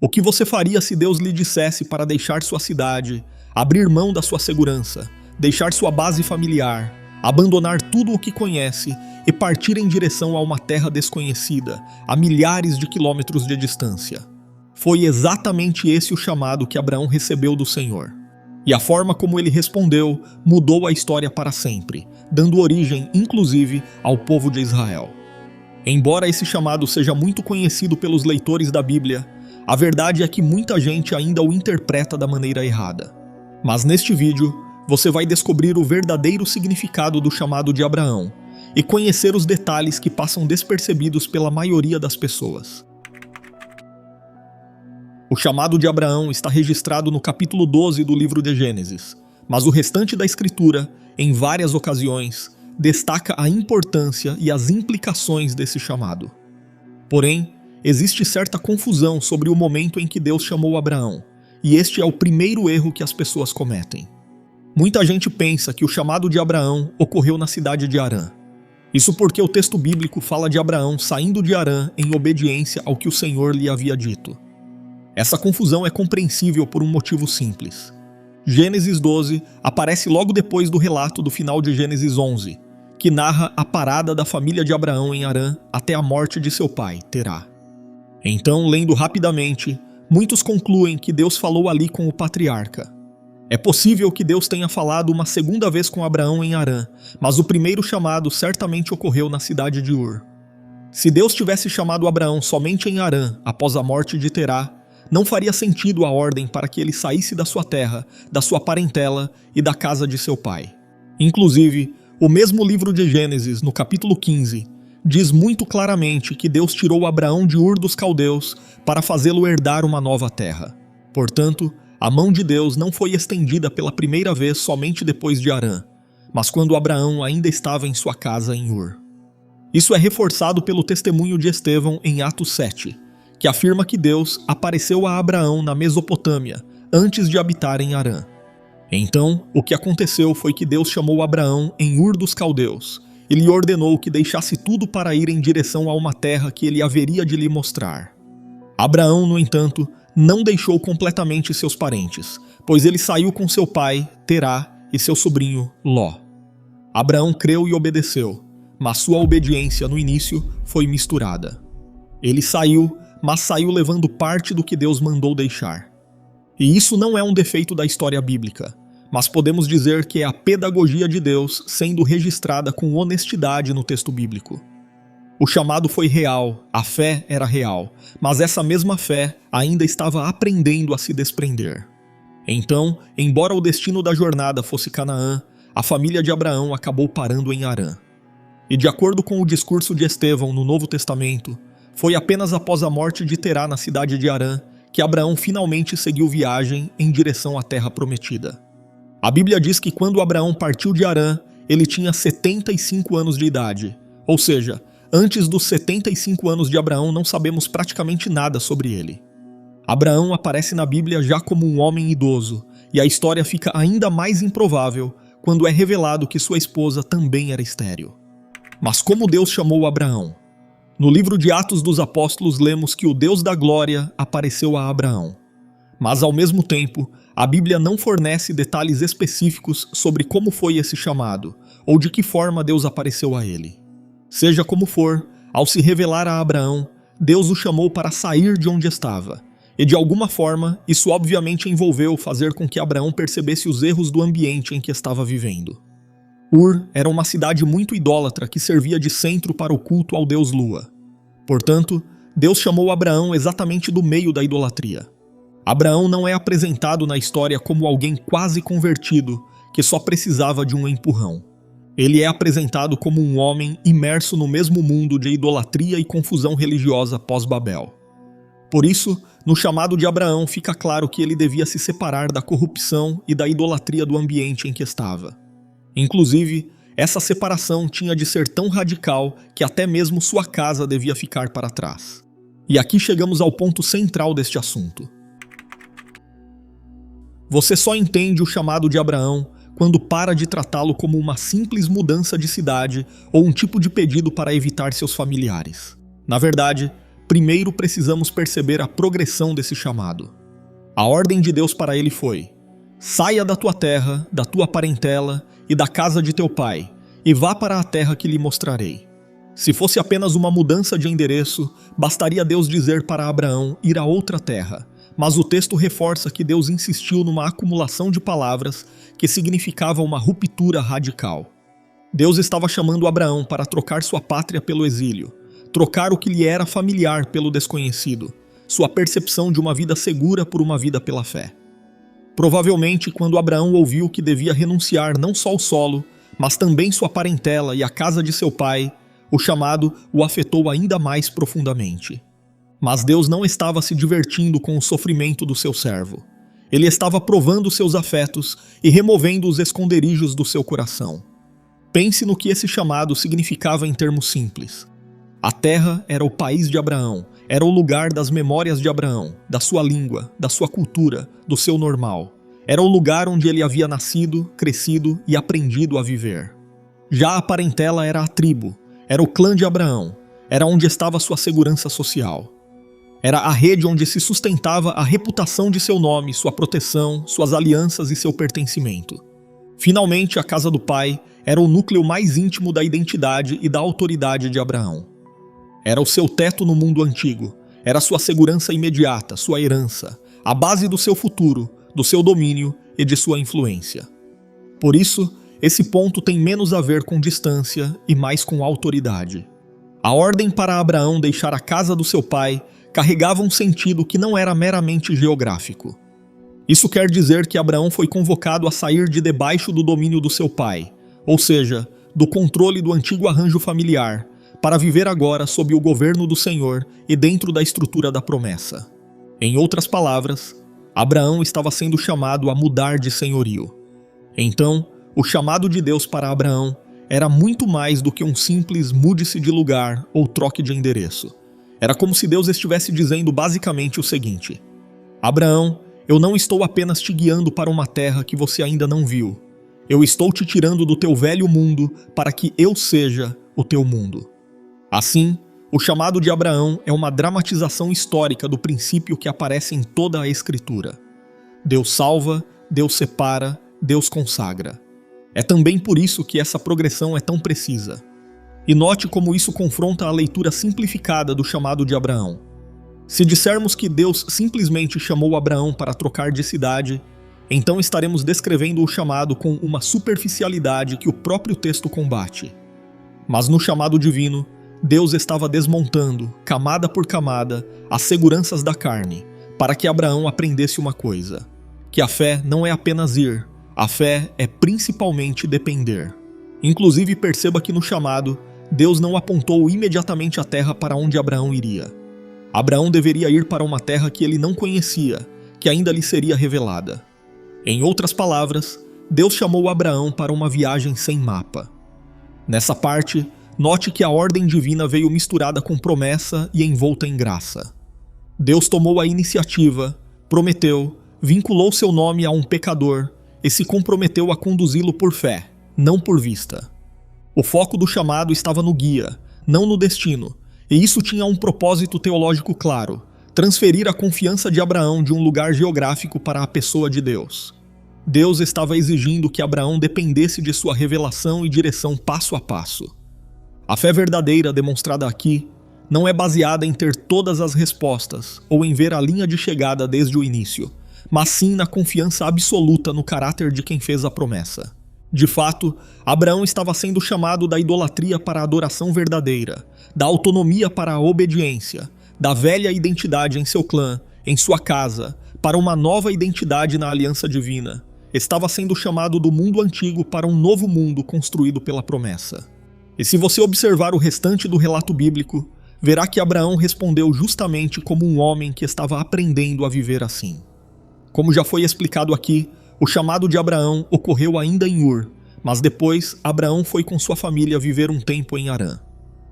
O que você faria se Deus lhe dissesse para deixar sua cidade, abrir mão da sua segurança, deixar sua base familiar, abandonar tudo o que conhece e partir em direção a uma terra desconhecida, a milhares de quilômetros de distância? Foi exatamente esse o chamado que Abraão recebeu do Senhor. E a forma como ele respondeu mudou a história para sempre, dando origem, inclusive, ao povo de Israel. Embora esse chamado seja muito conhecido pelos leitores da Bíblia, a verdade é que muita gente ainda o interpreta da maneira errada. Mas neste vídeo, você vai descobrir o verdadeiro significado do chamado de Abraão e conhecer os detalhes que passam despercebidos pela maioria das pessoas. O chamado de Abraão está registrado no capítulo 12 do livro de Gênesis, mas o restante da escritura, em várias ocasiões, destaca a importância e as implicações desse chamado. Porém, existe certa confusão sobre o momento em que Deus chamou Abraão, e este é o primeiro erro que as pessoas cometem. Muita gente pensa que o chamado de Abraão ocorreu na cidade de Harã. Isso porque o texto bíblico fala de Abraão saindo de Harã em obediência ao que o Senhor lhe havia dito. Essa confusão é compreensível por um motivo simples. Gênesis 12 aparece logo depois do relato do final de Gênesis 11, que narra a parada da família de Abraão em Harã até a morte de seu pai, Terá. Então, lendo rapidamente, muitos concluem que Deus falou ali com o patriarca. É possível que Deus tenha falado uma segunda vez com Abraão em Harã, mas o primeiro chamado certamente ocorreu na cidade de Ur. Se Deus tivesse chamado Abraão somente em Harã após a morte de Terá, não faria sentido a ordem para que ele saísse da sua terra, da sua parentela e da casa de seu pai. Inclusive, o mesmo livro de Gênesis, no capítulo 15, diz muito claramente que Deus tirou Abraão de Ur dos Caldeus para fazê-lo herdar uma nova terra. Portanto, a mão de Deus não foi estendida pela primeira vez somente depois de Harã, mas quando Abraão ainda estava em sua casa em Ur. Isso é reforçado pelo testemunho de Estevão em Atos 7, que afirma que Deus apareceu a Abraão na Mesopotâmia, antes de habitar em Harã. Então, o que aconteceu foi que Deus chamou Abraão em Ur dos Caldeus e lhe ordenou que deixasse tudo para ir em direção a uma terra que ele haveria de lhe mostrar. Abraão, no entanto, não deixou completamente seus parentes, pois ele saiu com seu pai, Terá, e seu sobrinho, Ló. Abraão creu e obedeceu, mas sua obediência no início foi misturada. Ele saiu, mas saiu levando parte do que Deus mandou deixar. E isso não é um defeito da história bíblica, mas podemos dizer que é a pedagogia de Deus sendo registrada com honestidade no texto bíblico. O chamado foi real, a fé era real, mas essa mesma fé ainda estava aprendendo a se desprender. Então, embora o destino da jornada fosse Canaã, a família de Abraão acabou parando em Harã. E de acordo com o discurso de Estevão no Novo Testamento, foi apenas após a morte de Terá na cidade de Harã que Abraão finalmente seguiu viagem em direção à terra prometida. A Bíblia diz que quando Abraão partiu de Harã, ele tinha 75 anos de idade, ou seja, antes dos 75 anos de Abraão não sabemos praticamente nada sobre ele. Abraão aparece na Bíblia já como um homem idoso, e a história fica ainda mais improvável quando é revelado que sua esposa também era estéril. Mas como Deus chamou Abraão? No livro de Atos dos Apóstolos lemos que o Deus da glória apareceu a Abraão. Mas ao mesmo tempo, a Bíblia não fornece detalhes específicos sobre como foi esse chamado, ou de que forma Deus apareceu a ele. Seja como for, ao se revelar a Abraão, Deus o chamou para sair de onde estava, e de alguma forma, isso obviamente envolveu fazer com que Abraão percebesse os erros do ambiente em que estava vivendo. Ur era uma cidade muito idólatra que servia de centro para o culto ao deus Lua. Portanto, Deus chamou Abraão exatamente do meio da idolatria. Abraão não é apresentado na história como alguém quase convertido que só precisava de um empurrão. Ele é apresentado como um homem imerso no mesmo mundo de idolatria e confusão religiosa pós-Babel. Por isso, no chamado de Abraão fica claro que ele devia se separar da corrupção e da idolatria do ambiente em que estava. Inclusive, essa separação tinha de ser tão radical que até mesmo sua casa devia ficar para trás. E aqui chegamos ao ponto central deste assunto. Você só entende o chamado de Abraão quando para de tratá-lo como uma simples mudança de cidade ou um tipo de pedido para evitar seus familiares. Na verdade, primeiro precisamos perceber a progressão desse chamado. A ordem de Deus para ele foi: saia da tua terra, da tua parentela e da casa de teu pai, e vá para a terra que lhe mostrarei. Se fosse apenas uma mudança de endereço, bastaria Deus dizer para Abraão ir a outra terra, mas o texto reforça que Deus insistiu numa acumulação de palavras que significava uma ruptura radical. Deus estava chamando Abraão para trocar sua pátria pelo exílio, trocar o que lhe era familiar pelo desconhecido, sua percepção de uma vida segura por uma vida pela fé. Provavelmente, quando Abraão ouviu que devia renunciar não só ao solo, mas também sua parentela e a casa de seu pai, o chamado o afetou ainda mais profundamente. Mas Deus não estava se divertindo com o sofrimento do seu servo. Ele estava provando seus afetos e removendo os esconderijos do seu coração. Pense no que esse chamado significava em termos simples. A terra era o país de Abraão, era o lugar das memórias de Abraão, da sua língua, da sua cultura, do seu normal. Era o lugar onde ele havia nascido, crescido e aprendido a viver. Já a parentela era a tribo, era o clã de Abraão, era onde estava sua segurança social. Era a rede onde se sustentava a reputação de seu nome, sua proteção, suas alianças e seu pertencimento. Finalmente, a casa do pai era o núcleo mais íntimo da identidade e da autoridade de Abraão. Era o seu teto no mundo antigo, era sua segurança imediata, sua herança, a base do seu futuro, do seu domínio e de sua influência. Por isso, esse ponto tem menos a ver com distância e mais com autoridade. A ordem para Abraão deixar a casa do seu pai carregava um sentido que não era meramente geográfico. Isso quer dizer que Abraão foi convocado a sair de debaixo do domínio do seu pai, ou seja, do controle do antigo arranjo familiar, para viver agora sob o governo do Senhor e dentro da estrutura da promessa. Em outras palavras, Abraão estava sendo chamado a mudar de senhorio. Então, o chamado de Deus para Abraão era muito mais do que um simples mude-se de lugar ou troque de endereço. Era como se Deus estivesse dizendo basicamente o seguinte: Abraão, eu não estou apenas te guiando para uma terra que você ainda não viu. Eu estou te tirando do teu velho mundo para que eu seja o teu mundo. Assim, o chamado de Abraão é uma dramatização histórica do princípio que aparece em toda a Escritura. Deus salva, Deus separa, Deus consagra. É também por isso que essa progressão é tão precisa. E note como isso confronta a leitura simplificada do chamado de Abraão. Se dissermos que Deus simplesmente chamou Abraão para trocar de cidade, então estaremos descrevendo o chamado com uma superficialidade que o próprio texto combate. Mas no chamado divino, Deus estava desmontando, camada por camada, as seguranças da carne, para que Abraão aprendesse uma coisa: que a fé não é apenas ir, a fé é principalmente depender. Inclusive, perceba que no chamado, Deus não apontou imediatamente a terra para onde Abraão iria. Abraão deveria ir para uma terra que ele não conhecia, que ainda lhe seria revelada. Em outras palavras, Deus chamou Abraão para uma viagem sem mapa. Nessa parte, note que a ordem divina veio misturada com promessa e envolta em graça. Deus tomou a iniciativa, prometeu, vinculou seu nome a um pecador e se comprometeu a conduzi-lo por fé, não por vista. O foco do chamado estava no guia, não no destino, e isso tinha um propósito teológico claro: transferir a confiança de Abraão de um lugar geográfico para a pessoa de Deus. Deus estava exigindo que Abraão dependesse de sua revelação e direção passo a passo. A fé verdadeira demonstrada aqui não é baseada em ter todas as respostas ou em ver a linha de chegada desde o início, mas sim na confiança absoluta no caráter de quem fez a promessa. De fato, Abraão estava sendo chamado da idolatria para a adoração verdadeira, da autonomia para a obediência, da velha identidade em seu clã, em sua casa, para uma nova identidade na aliança divina. Estava sendo chamado do mundo antigo para um novo mundo construído pela promessa. E se você observar o restante do relato bíblico, verá que Abraão respondeu justamente como um homem que estava aprendendo a viver assim. Como já foi explicado aqui, o chamado de Abraão ocorreu ainda em Ur, mas depois Abraão foi com sua família viver um tempo em Harã.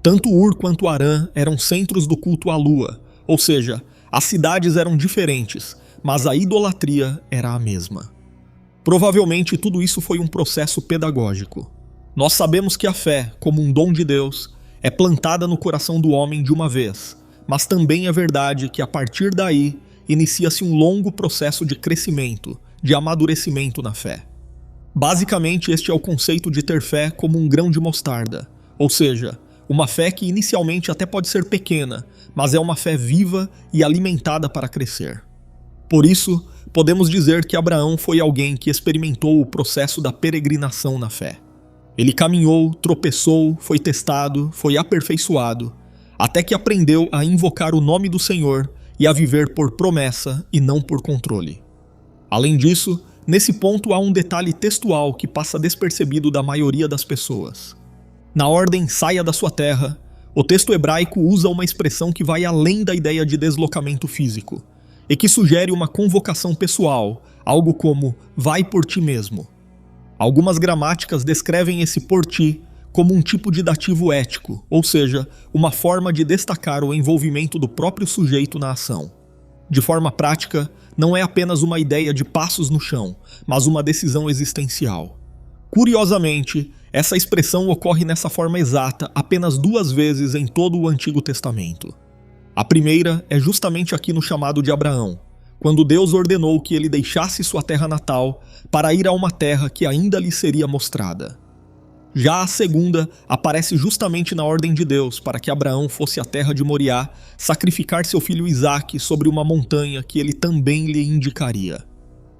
Tanto Ur quanto Harã eram centros do culto à lua, ou seja, as cidades eram diferentes, mas a idolatria era a mesma. Provavelmente tudo isso foi um processo pedagógico. Nós sabemos que a fé, como um dom de Deus, é plantada no coração do homem de uma vez, mas também é verdade que a partir daí inicia-se um longo processo de crescimento, de amadurecimento na fé. Basicamente, este é o conceito de ter fé como um grão de mostarda, ou seja, uma fé que inicialmente até pode ser pequena, mas é uma fé viva e alimentada para crescer. Por isso, podemos dizer que Abraão foi alguém que experimentou o processo da peregrinação na fé. Ele caminhou, tropeçou, foi testado, foi aperfeiçoado, até que aprendeu a invocar o nome do Senhor e a viver por promessa e não por controle. Além disso, nesse ponto há um detalhe textual que passa despercebido da maioria das pessoas. Na ordem "saia da sua terra", o texto hebraico usa uma expressão que vai além da ideia de deslocamento físico, e que sugere uma convocação pessoal, algo como "vai por ti mesmo". Algumas gramáticas descrevem esse "por ti" como um tipo de dativo ético, ou seja, uma forma de destacar o envolvimento do próprio sujeito na ação. De forma prática, não é apenas uma ideia de passos no chão, mas uma decisão existencial. Curiosamente, essa expressão ocorre nessa forma exata apenas 2 vezes em todo o Antigo Testamento. A primeira é justamente aqui no chamado de Abraão, quando Deus ordenou que ele deixasse sua terra natal para ir a uma terra que ainda lhe seria mostrada. Já a segunda aparece justamente na ordem de Deus para que Abraão fosse à terra de Moriá sacrificar seu filho Isaque sobre uma montanha que ele também lhe indicaria.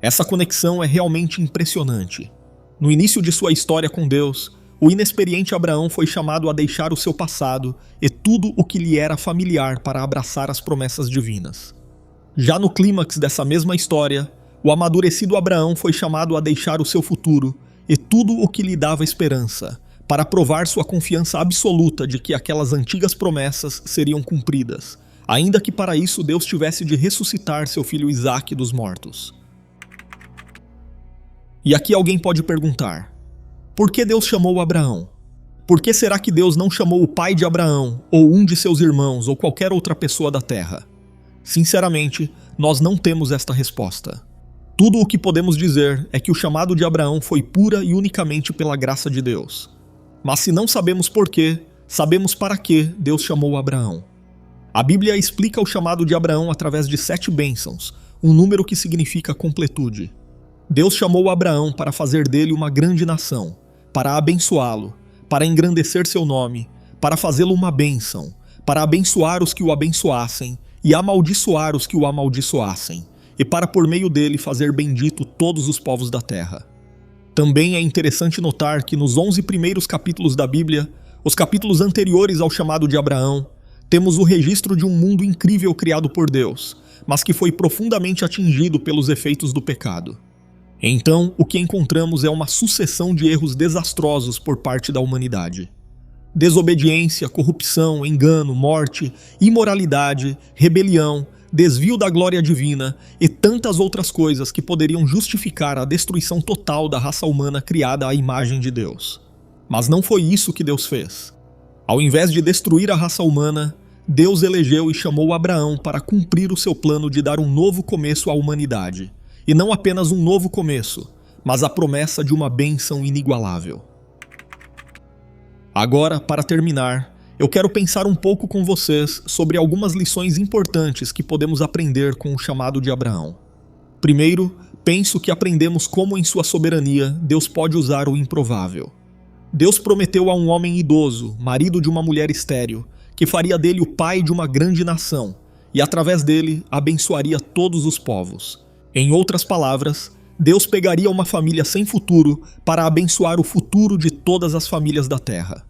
Essa conexão é realmente impressionante. No início de sua história com Deus, o inexperiente Abraão foi chamado a deixar o seu passado e tudo o que lhe era familiar para abraçar as promessas divinas. Já no clímax dessa mesma história, o amadurecido Abraão foi chamado a deixar o seu futuro e tudo o que lhe dava esperança, para provar sua confiança absoluta de que aquelas antigas promessas seriam cumpridas, ainda que para isso Deus tivesse de ressuscitar seu filho Isaque dos mortos. E aqui alguém pode perguntar: por que Deus chamou Abraão? Por que será que Deus não chamou o pai de Abraão, ou um de seus irmãos, ou qualquer outra pessoa da terra? Sinceramente, nós não temos esta resposta. Tudo o que podemos dizer é que o chamado de Abraão foi pura e unicamente pela graça de Deus. Mas se não sabemos por quê, sabemos para que Deus chamou Abraão. A Bíblia explica o chamado de Abraão através de 7 bênçãos, um número que significa completude. Deus chamou Abraão para fazer dele uma grande nação, para abençoá-lo, para engrandecer seu nome, para fazê-lo uma bênção, para abençoar os que o abençoassem e amaldiçoar os que o amaldiçoassem, e para por meio dele fazer bendito todos os povos da terra. Também é interessante notar que nos 11 primeiros capítulos da Bíblia, os capítulos anteriores ao chamado de Abraão, temos o registro de um mundo incrível criado por Deus, mas que foi profundamente atingido pelos efeitos do pecado. Então, o que encontramos é uma sucessão de erros desastrosos por parte da humanidade. Desobediência, corrupção, engano, morte, imoralidade, rebelião, desvio da glória divina e tantas outras coisas que poderiam justificar a destruição total da raça humana criada à imagem de Deus. Mas não foi isso que Deus fez. Ao invés de destruir a raça humana, Deus elegeu e chamou Abraão para cumprir o seu plano de dar um novo começo à humanidade. E não apenas um novo começo, mas a promessa de uma bênção inigualável. Agora, para terminar, eu quero pensar um pouco com vocês sobre algumas lições importantes que podemos aprender com o chamado de Abraão. Primeiro, penso que aprendemos como em sua soberania Deus pode usar o improvável. Deus prometeu a um homem idoso, marido de uma mulher estéril, que faria dele o pai de uma grande nação, e através dele abençoaria todos os povos. Em outras palavras, Deus pegaria uma família sem futuro para abençoar o futuro de todas as famílias da terra.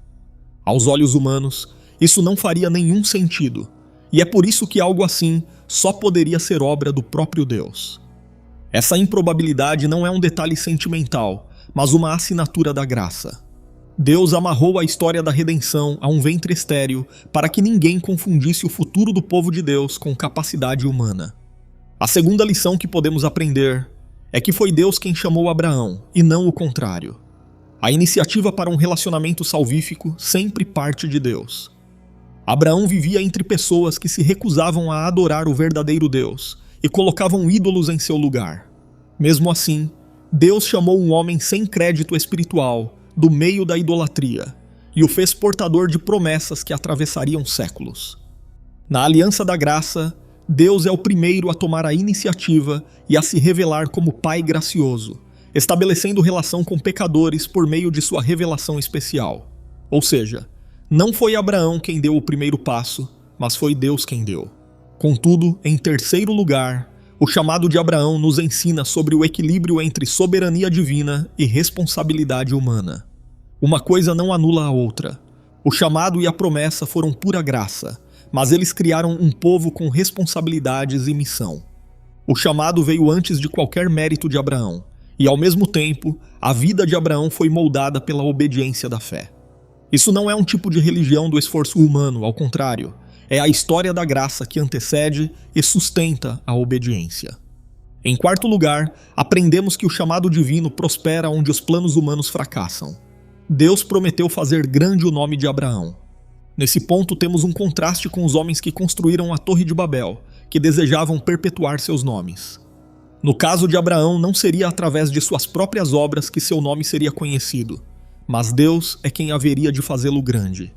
Aos olhos humanos, isso não faria nenhum sentido, e é por isso que algo assim só poderia ser obra do próprio Deus. Essa improbabilidade não é um detalhe sentimental, mas uma assinatura da graça. Deus amarrou a história da redenção a um ventre estéril para que ninguém confundisse o futuro do povo de Deus com capacidade humana. A segunda lição que podemos aprender é que foi Deus quem chamou Abraão, e não o contrário. A iniciativa para um relacionamento salvífico sempre parte de Deus. Abraão vivia entre pessoas que se recusavam a adorar o verdadeiro Deus e colocavam ídolos em seu lugar. Mesmo assim, Deus chamou um homem sem crédito espiritual do meio da idolatria e o fez portador de promessas que atravessariam séculos. Na aliança da graça, Deus é o primeiro a tomar a iniciativa e a se revelar como Pai gracioso, estabelecendo relação com pecadores por meio de sua revelação especial. Ou seja, não foi Abraão quem deu o primeiro passo, mas foi Deus quem deu. Contudo, em terceiro lugar, o chamado de Abraão nos ensina sobre o equilíbrio entre soberania divina e responsabilidade humana. Uma coisa não anula a outra. O chamado e a promessa foram pura graça, mas eles criaram um povo com responsabilidades e missão. O chamado veio antes de qualquer mérito de Abraão, e ao mesmo tempo, a vida de Abraão foi moldada pela obediência da fé. Isso não é um tipo de religião do esforço humano, ao contrário, é a história da graça que antecede e sustenta a obediência. Em quarto lugar, aprendemos que o chamado divino prospera onde os planos humanos fracassam. Deus prometeu fazer grande o nome de Abraão. Nesse ponto temos um contraste com os homens que construíram a Torre de Babel, que desejavam perpetuar seus nomes. No caso de Abraão, não seria através de suas próprias obras que seu nome seria conhecido, mas Deus é quem haveria de fazê-lo grande.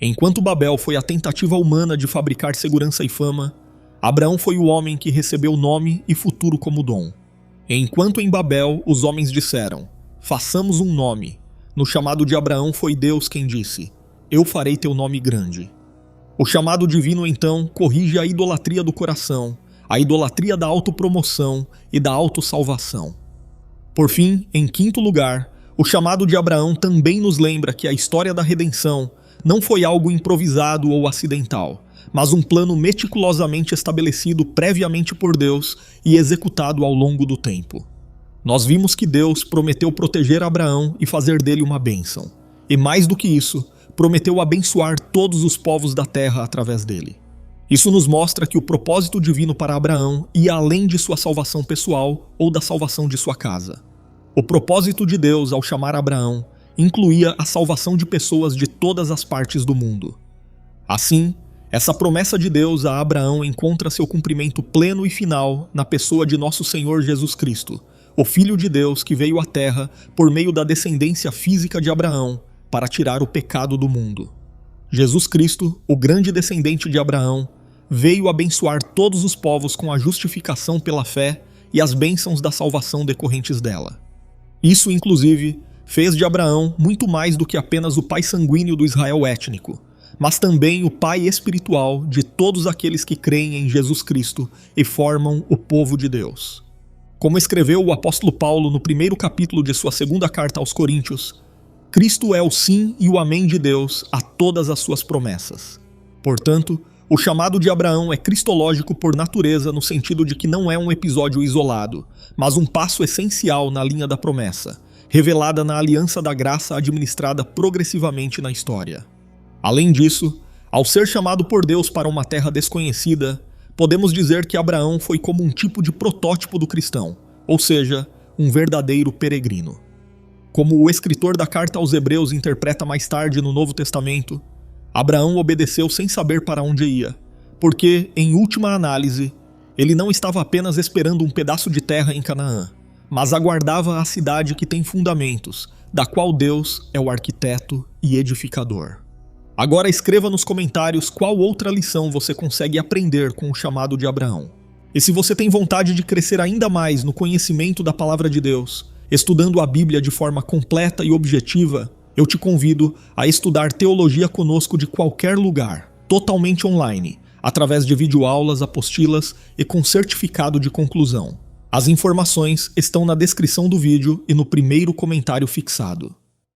Enquanto Babel foi a tentativa humana de fabricar segurança e fama, Abraão foi o homem que recebeu nome e futuro como dom. Enquanto em Babel os homens disseram, façamos um nome, no chamado de Abraão foi Deus quem disse, eu farei teu nome grande. O chamado divino então corrige a idolatria do coração, a idolatria da autopromoção e da autossalvação. Por fim, em quinto lugar, o chamado de Abraão também nos lembra que a história da redenção não foi algo improvisado ou acidental, mas um plano meticulosamente estabelecido previamente por Deus e executado ao longo do tempo. Nós vimos que Deus prometeu proteger Abraão e fazer dele uma bênção, e mais do que isso, prometeu abençoar todos os povos da terra através dele. Isso nos mostra que o propósito divino para Abraão ia além de sua salvação pessoal ou da salvação de sua casa. O propósito de Deus ao chamar Abraão incluía a salvação de pessoas de todas as partes do mundo. Assim, essa promessa de Deus a Abraão encontra seu cumprimento pleno e final na pessoa de nosso Senhor Jesus Cristo, o Filho de Deus que veio à Terra por meio da descendência física de Abraão para tirar o pecado do mundo. Jesus Cristo, o grande descendente de Abraão, veio abençoar todos os povos com a justificação pela fé e as bênçãos da salvação decorrentes dela. Isso, inclusive, fez de Abraão muito mais do que apenas o pai sanguíneo do Israel étnico, mas também o pai espiritual de todos aqueles que creem em Jesus Cristo e formam o povo de Deus. Como escreveu o apóstolo Paulo no primeiro capítulo de sua segunda carta aos Coríntios, Cristo é o sim e o amém de Deus a todas as suas promessas. Portanto, o chamado de Abraão é cristológico por natureza no sentido de que não é um episódio isolado, mas um passo essencial na linha da promessa, revelada na aliança da graça administrada progressivamente na história. Além disso, ao ser chamado por Deus para uma terra desconhecida, podemos dizer que Abraão foi como um tipo de protótipo do cristão, ou seja, um verdadeiro peregrino. Como o escritor da carta aos Hebreus interpreta mais tarde no Novo Testamento, Abraão obedeceu sem saber para onde ia, porque, em última análise, ele não estava apenas esperando um pedaço de terra em Canaã, mas aguardava a cidade que tem fundamentos, da qual Deus é o arquiteto e edificador. Agora escreva nos comentários qual outra lição você consegue aprender com o chamado de Abraão. E se você tem vontade de crescer ainda mais no conhecimento da palavra de Deus, estudando a Bíblia de forma completa e objetiva, eu te convido a estudar teologia conosco de qualquer lugar, totalmente online, através de videoaulas, apostilas e com certificado de conclusão. As informações estão na descrição do vídeo e no primeiro comentário fixado.